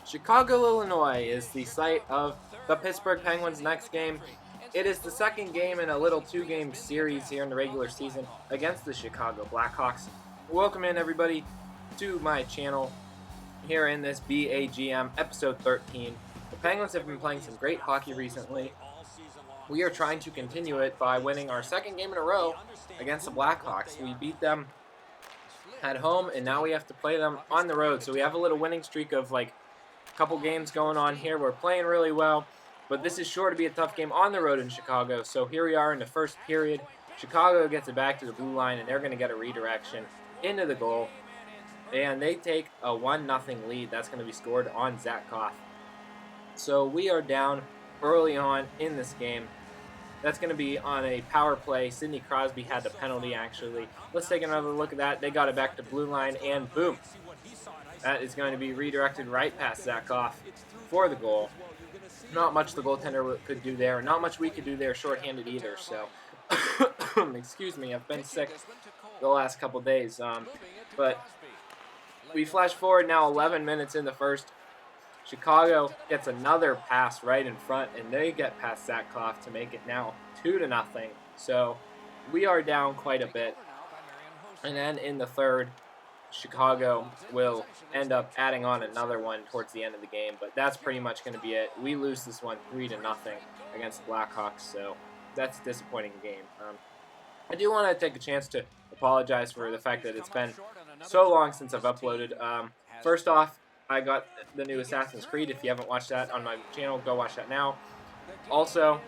Chicago, Illinois is the site of the Pittsburgh Penguins' next game. It is the second game in a little two-game series here in the regular season against the Chicago Blackhawks. Welcome in, everybody, to my channel here in this BAGM episode 13. The Penguins have been playing some great hockey recently. We are trying to continue it by winning our second game in a row against the Blackhawks. We beat them at home, and now we have to play them on the road. So we have a little winning streak of like a couple games going on here. We're playing really well, but this is sure to be a tough game on the road in Chicago. So here we are in the first period. Chicago gets it back to the blue line, and they're going to get a redirection into the goal. And they take a 1-0 lead. That's going to be scored on Zach Koff. So we are down early on in this game. That's going to be on a power play. Sidney Crosby had the penalty, actually. Let's take another look at that. They got it back to blue line, and boom. That is going to be redirected right past Zach Koff for the goal. Not much the goaltender could do there. Not much we could do there shorthanded either. So, excuse me, I've been sick the last couple days. But we flash forward now 11 minutes in the first. Chicago gets another pass right in front, and they get past Zach Koff to make it now 2-0. So we are down quite a bit. And then in the third, Chicago will end up adding on another one towards the end of the game, but that's pretty much going to be it. We lose this one 3-0 against the Blackhawks, so that's a disappointing game. I do want to take a chance to apologize for the fact that it's been so long since I've uploaded. First off, I got the new Assassin's Creed. If you haven't watched that on my channel, go watch that now. Also,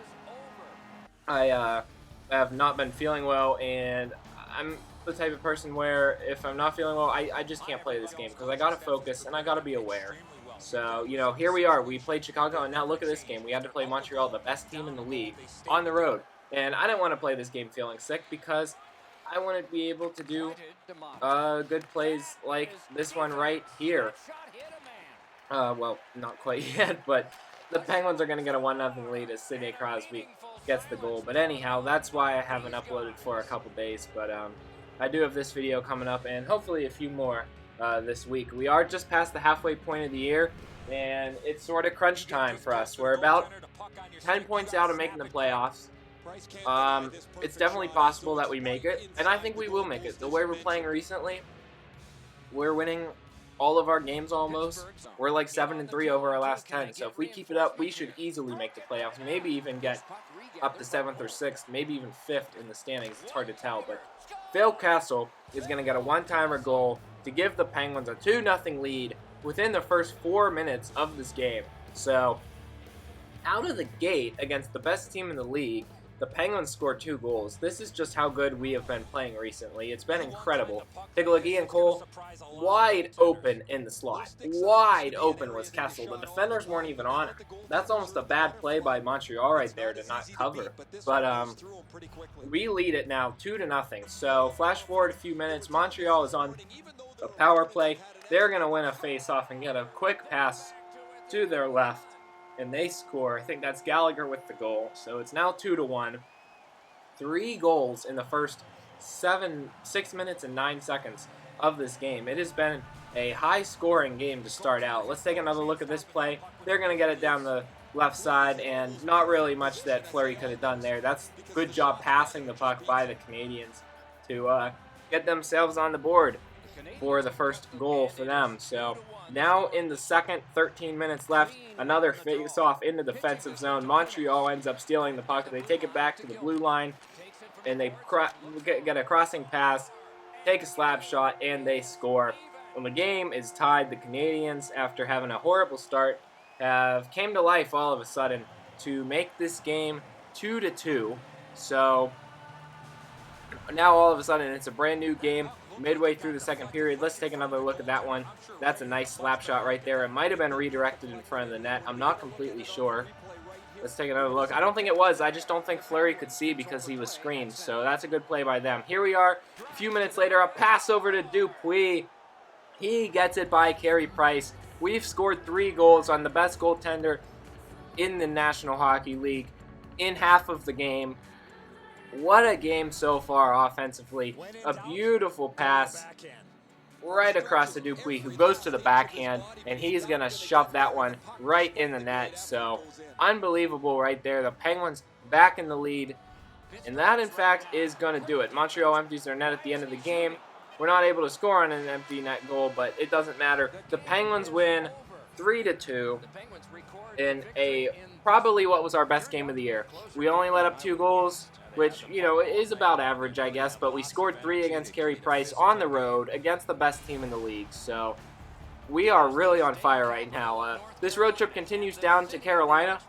I have not been feeling well, and I'm the type of person where if I'm not feeling well, I just can't play this game because I got to focus and I got to be aware. So, you know, here we are. We played Chicago, and now look at this game. We had to play Montreal, the best team in the league, on the road. And I didn't want to play this game feeling sick because I want to be able to do good plays like this one right here. Well, not quite yet, but the Penguins are going to get a 1-0 lead as Sidney Crosby gets the goal. But anyhow, that's why I haven't uploaded for a couple days. But I do have this video coming up, and hopefully a few more this week. We are just past the halfway point of the year, and it's sort of crunch time for us. We're about 10 points out of making the playoffs. It's definitely possible that we make it, and I think we will make it. The way we're playing recently, we're winning all of our games almost. We're like 7-3 over our last 10, so if we keep it up, we should easily make the playoffs, maybe even get up to 7th or 6th, maybe even 5th in the standings. It's hard to tell, but Phil Kessel is going to get a one-timer goal to give the Penguins a 2-0 lead within the first 4 minutes of this game. So, out of the gate against the best team in the league, the Penguins scored 2 goals. This is just how good we have been playing recently. It's been incredible. Take a look, Ian Cole, wide open in the slot. Wide open was Kessel. The defenders weren't even on him. That's almost a bad play by Montreal right there to not cover. But we lead it now 2-0. So flash forward a few minutes. Montreal is on a power play. They're going to win a face-off and get a quick pass to their left. And they score. I think that's Gallagher with the goal. So it's now 2-1. 3 goals in the first 6 minutes and 9 seconds of this game. It has been a high-scoring game to start out. Let's take another look at this play. They're going to get it down the left side, and not really much that Fleury could have done there. That's a good job passing the puck by the Canadians to get themselves on the board for the first goal for them. So now in the second, 13 minutes left, another face-off in the defensive zone. Montreal ends up stealing the puck. They take it back to the blue line, and they get a crossing pass, take a slap shot, and they score. When the game is tied, the Canadians, after having a horrible start, have came to life all of a sudden to make this game 2-2. So now all of a sudden it's a brand new game. Midway through the second period, let's take another look at that one. That's a nice slap shot right there. It might have been redirected in front of the net. I'm not completely sure. Let's take another look. I don't think it was. I just don't think Fleury could see because he was screened. So that's a good play by them. Here we are. A few minutes later, a pass over to Dupuis. He gets it by Carey Price. We've scored 3 goals on the best goaltender in the National Hockey League in half of the game. What a game so far offensively. A beautiful pass right across to Dupuis, who goes to the backhand, and he's going to shove that one right in the net. So, unbelievable right there. The Penguins back in the lead, and that, in fact, is going to do it. Montreal empties their net at the end of the game. We're not able to score on an empty net goal, but it doesn't matter. The Penguins win 3-2 in a probably what was our best game of the year. We only let up 2 goals, which, you know, is about average, I guess, but we scored 3 against Carey Price on the road against the best team in the league. So we are really on fire right now. This road trip continues down to Carolina.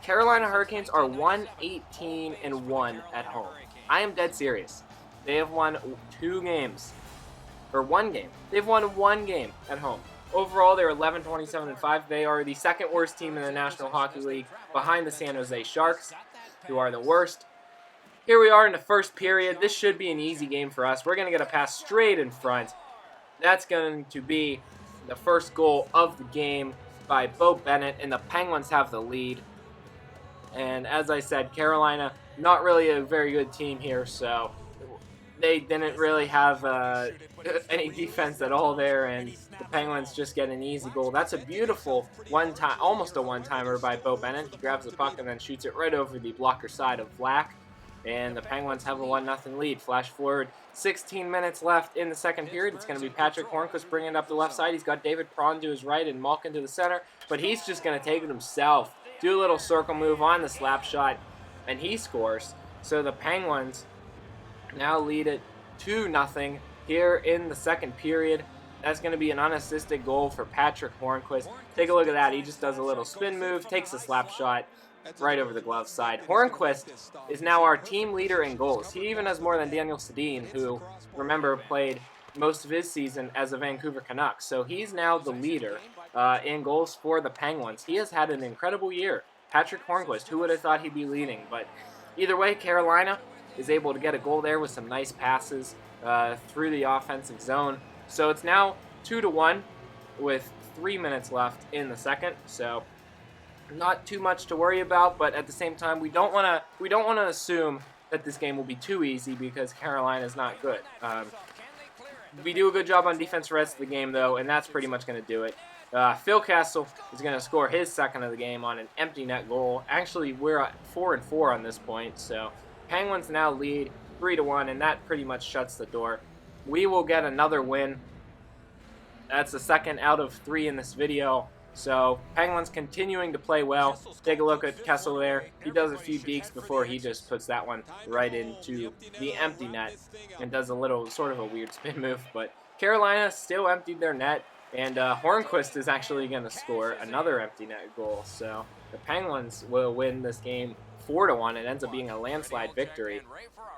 Carolina Hurricanes are 1-18-1 at home. I am dead serious. They have won 2 games. Or 1 game. They've won 1 game at home. Overall, they're 11-27-5. They are the second worst team in the National Hockey League, behind the San Jose Sharks, who are the worst. Here we are in the first period. This should be an easy game for us. We're going to get a pass straight in front. That's going to be the first goal of the game by Bo Bennett, and the Penguins have the lead. And as I said, Carolina, not really a very good team here, so they didn't really have any defense at all there, and the Penguins just get an easy goal. That's a beautiful one-time, almost a one-timer by Bo Bennett. He grabs the puck and then shoots it right over the blocker side of Vlack, and the Penguins have a 1-0 lead. Flash forward, 16 minutes left in the second period. It's going to be Patrick Hornquist bringing it up the left side. He's got David Prawn to his right and Malkin to the center, but he's just going to take it himself. Do a little circle move on the slap shot, and he scores. So the Penguins now lead it 2-0 here in the second period. That's going to be an unassisted goal for Patrick Hornquist. Take a look at that. He just does a little spin move, takes a slap shot right over the glove side. Hornquist is now our team leader in goals. He even has more than Daniel Sedin, who, remember, played most of his season as a Vancouver Canuck. So he's now the leader in goals for the Penguins. He has had an incredible year. Patrick Hornquist, who would have thought he'd be leading? But either way, Carolina is able to get a goal there with some nice passes through the offensive zone. So it's now 2-1 with 3 minutes left in the second. So not too much to worry about, but at the same time, we don't want to assume that this game will be too easy because Carolina is not good. We do a good job on defense the rest of the game, though, and that's pretty much going to do it. Phil Kessel is going to score his second of the game on an empty net goal. Actually, we're at 4-4 on this point, so Penguins now lead 3-1, and that pretty much shuts the door. We will get another win. That's the second out of 3 in this video. So Penguins continuing to play well. Take a look at Kessel there. He does a few dekes before he just puts that one right into the empty net and does a little sort of a weird spin move. But Carolina still emptied their net, and Hornquist is actually going to score another empty net goal. So the Penguins will win this game 4-1. It ends up being a landslide victory.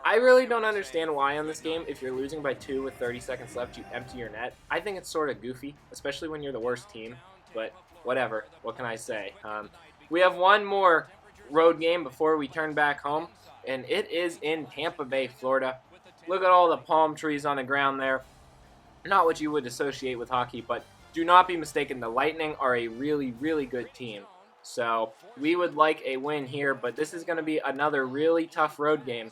I really don't understand why on this game, if you're losing by 2 with 30 seconds left, you empty your net. I think it's sort of goofy, especially when you're the worst team. But whatever, what can I say? We have one more road game before we turn back home, and it is in Tampa Bay, Florida. Look at all the palm trees on the ground there. Not what you would associate with hockey, but do not be mistaken, the Lightning are a really, really good team. So we would like a win here, but this is going to be another really tough road game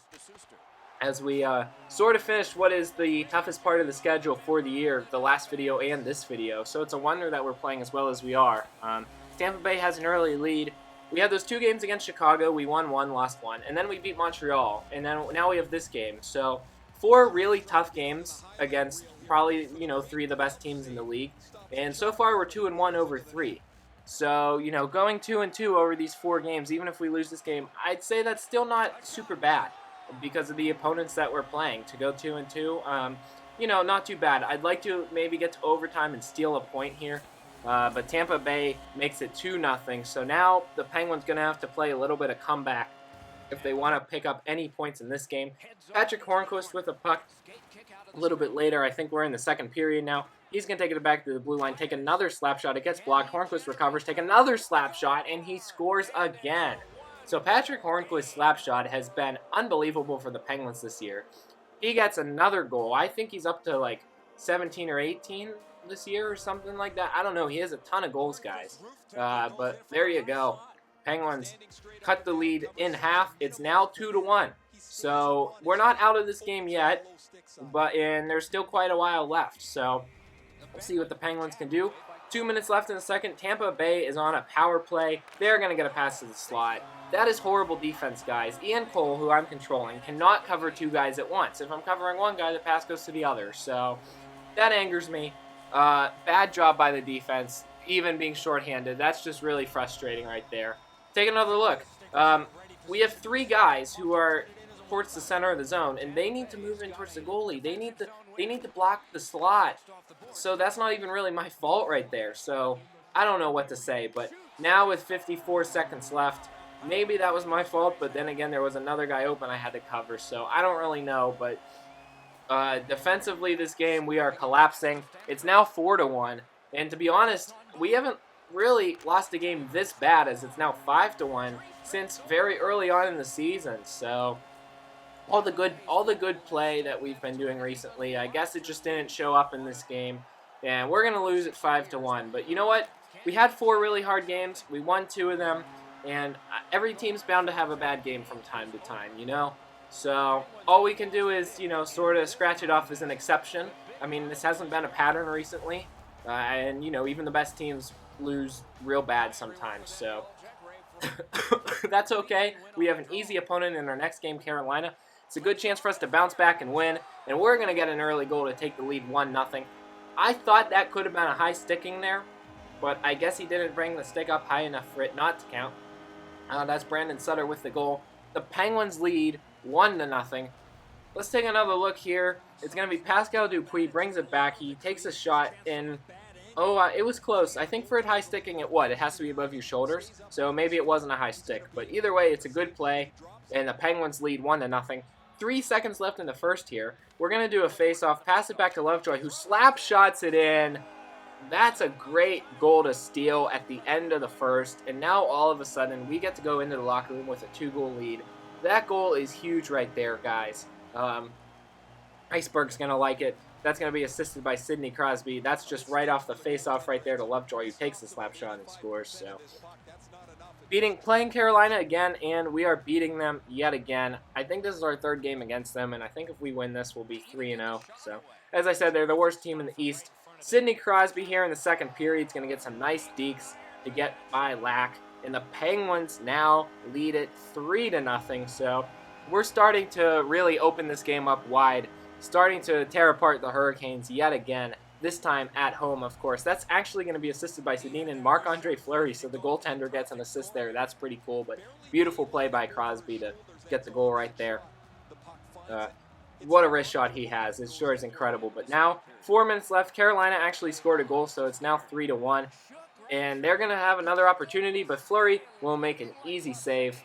as we sort of finished what is the toughest part of the schedule for the year, the last video and this video. So it's a wonder that we're playing as well as we are. Tampa Bay has an early lead. We had those 2 games against Chicago. We won 1, lost 1, and then we beat Montreal, and then now we have this game. So 4 really tough games against probably, 3 of the best teams in the league. And so far we're 2-1 over 3. So, going 2-2 over these 4 games, even if we lose this game, I'd say that's still not super bad because of the opponents that we're playing. To go 2-2, not too bad. I'd like to maybe get to overtime and steal a point here, but Tampa Bay makes it 2-0. So now the Penguins going to have to play a little bit of comeback if they want to pick up any points in this game. Patrick Hornquist with a puck a little bit later. I think we're in the second period now. He's going to take it back to the blue line, take another slap shot. It gets blocked. Hornquist recovers, take another slap shot, and he scores again. So Patrick Hornquist's slap shot has been unbelievable for the Penguins this year. He gets another goal. I think he's up to like 17 or 18 this year or something like that. I don't know. He has a ton of goals, guys. But there you go. Penguins cut the lead in half. It's now 2-1. So we're not out of this game yet, and there's still quite a while left. So We'll see what the Penguins can do. 2 minutes left in the second. Tampa Bay is on a power play. They're going to get a pass to the slot. That is horrible defense, guys. Ian Cole, who I'm controlling, cannot cover 2 guys at once. If I'm covering one guy, the pass goes to the other. So that angers me. Bad job by the defense, even being shorthanded. That's just really frustrating right there. Take another look. We have 3 guys who are towards the center of the zone, and they need to move in towards the goalie. They need to block the slot. So that's not even really my fault right there. So I don't know what to say. But now with 54 seconds left, maybe that was my fault. But then again, there was another guy open I had to cover. So I don't really know. But defensively, this game, we are collapsing. It's now 4-1. And to be honest, we haven't really lost a game this bad as it's now 5-1 since very early on in the season. So all the good play that we've been doing recently, I guess it just didn't show up in this game, and we're gonna lose at 5-1. But you know what? We had 4 really hard games. We won 2 of them, and every team's bound to have a bad game from time to time, you know. So all we can do is, you know, sort of scratch it off as an exception. I mean, this hasn't been a pattern recently, and you know, even the best teams lose real bad sometimes. So that's okay. We have an easy opponent in our next game, Carolina. It's a good chance for us to bounce back and win, and we're going to get an early goal to take the lead 1-0. I thought that could have been a high sticking there, but I guess he didn't bring the stick up high enough for it not to count. That's Brandon Sutter with the goal. The Penguins lead 1-0. Let's take another look here. It's going to be Pascal Dupuis, brings it back. He takes a shot in. It was close. I think for it high sticking, it has to be above your shoulders. So maybe it wasn't a high stick. But either way, it's a good play. And the Penguins lead 1-0. 3 seconds left in the first here. We're going to do a face-off. Pass it back to Lovejoy, who slap shots it in. That's a great goal to steal at the end of the first. And now all of a sudden, we get to go into the locker room with a 2-goal lead. That goal is huge right there, guys. Iceberg's going to like it. That's going to be assisted by Sidney Crosby. That's just right off the face-off right there to Lovejoy, who takes the slap shot and scores. So, playing Carolina again, and we are beating them yet again. I think this is our 3rd game against them, and I think if we win this, we'll be 3-0. So, as I said, they're the worst team in the East. Sidney Crosby here in the second period is going to get some nice dekes to get by Lack, and the Penguins now lead it 3-0. So, we're starting to really open this game up wide. Starting to tear apart the Hurricanes yet again, this time at home, of course. That's actually going to be assisted by Sedin and Marc-Andre Fleury, so the goaltender gets an assist there. That's pretty cool, but beautiful play by Crosby to get the goal right there. What a wrist shot he has. It sure is incredible. But now, 4 minutes left. Carolina actually scored a goal, so it's now 3-1. And they're going to have another opportunity, but Fleury will make an easy save.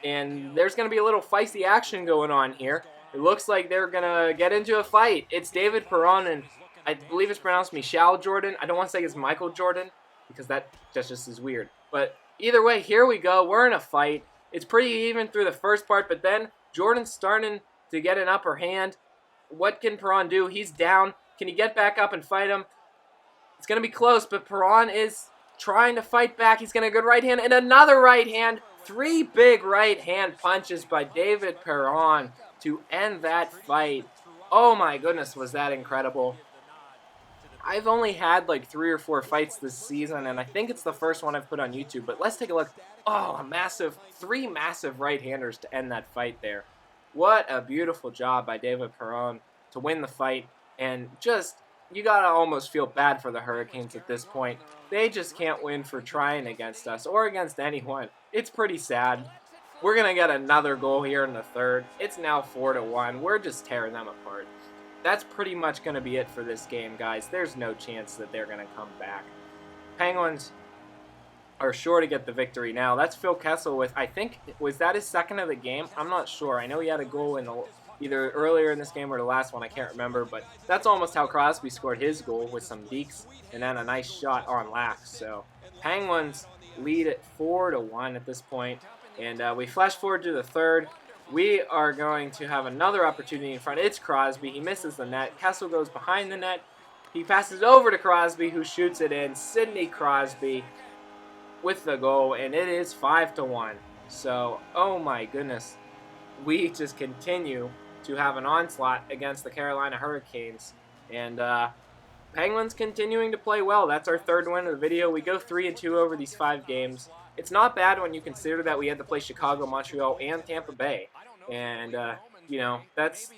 And there's going to be a little feisty action going on here. It looks like they're going to get into a fight. It's David Perron, and I believe it's pronounced Michel Jordan. I don't want to say it's Michael Jordan, because that just is weird. But either way, here we go. We're in a fight. It's pretty even through the first part, but then Jordan's starting to get an upper hand. What can Perron do? He's down. Can he get back up and fight him? It's going to be close, but Perron is trying to fight back. He's going to go right hand, and another right hand. 3 big right hand punches by David Perron to end that fight. Oh my goodness, was that incredible. I've only had like 3 or 4 fights this season, and I think it's the first one I've put on YouTube, but let's take a look. Oh, 3 massive right-handers to end that fight there. What a beautiful job by David Perron to win the fight, and just, you gotta almost feel bad for the Hurricanes at this point. They just can't win for trying against us, or against anyone. It's pretty sad. We're going to get another goal here in the third. It's now 4-1. We're just tearing them apart. That's pretty much going to be it for this game, guys. There's no chance that they're going to come back. Penguins are sure to get the victory now. That's Phil Kessel with, I think, was that his second of the game? I'm not sure. I know he had a goal in either earlier in this game or the last one. I can't remember, but that's almost how Crosby scored his goal, with some dekes and then a nice shot on Lack. So Penguins lead at 4-1 at this point. And we flash forward to the third. We are going to have another opportunity in front. It's Crosby. He misses the net. Kessel goes behind the net. He passes over to Crosby, who shoots it in. Sidney Crosby with the goal, and it is 5-1. So, oh my goodness. We just continue to have an onslaught against the Carolina Hurricanes. And Penguins continuing to play well. That's our third win of the video. We go 3-2 over these 5 games. It's not bad when you consider that we had to play Chicago, Montreal, and Tampa Bay. And, you know, that's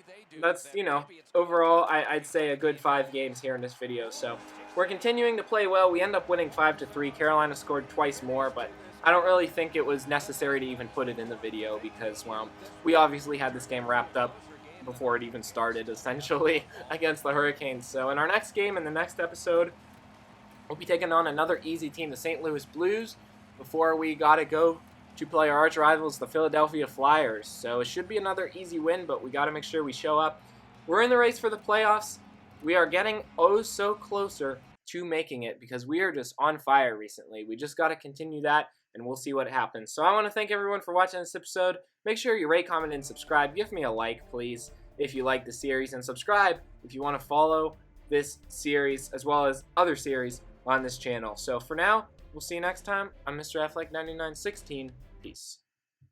you know, overall, I'd say a good 5 games here in this video. So we're continuing to play well. We end up winning 5-3. Carolina scored twice more, but I don't really think it was necessary to even put it in the video because, well, we obviously had this game wrapped up before it even started, essentially, against the Hurricanes. So in our next game, in the next episode, we'll be taking on another easy team, the St. Louis Blues, before we got to go to play our arch rivals, the Philadelphia Flyers. So it should be another easy win, but we got to make sure we show up. We're in the race for the playoffs. We are getting oh so closer to making it because we are just on fire recently. We just got to continue that, and we'll see what happens. So I want to thank everyone for watching this episode. Make sure you rate, comment, and subscribe. Give me a like, please, if you like the series, and subscribe if you want to follow this series as well as other series on this channel. So for now, we'll see you next time. I'm Mr. Affleck 9916. Peace.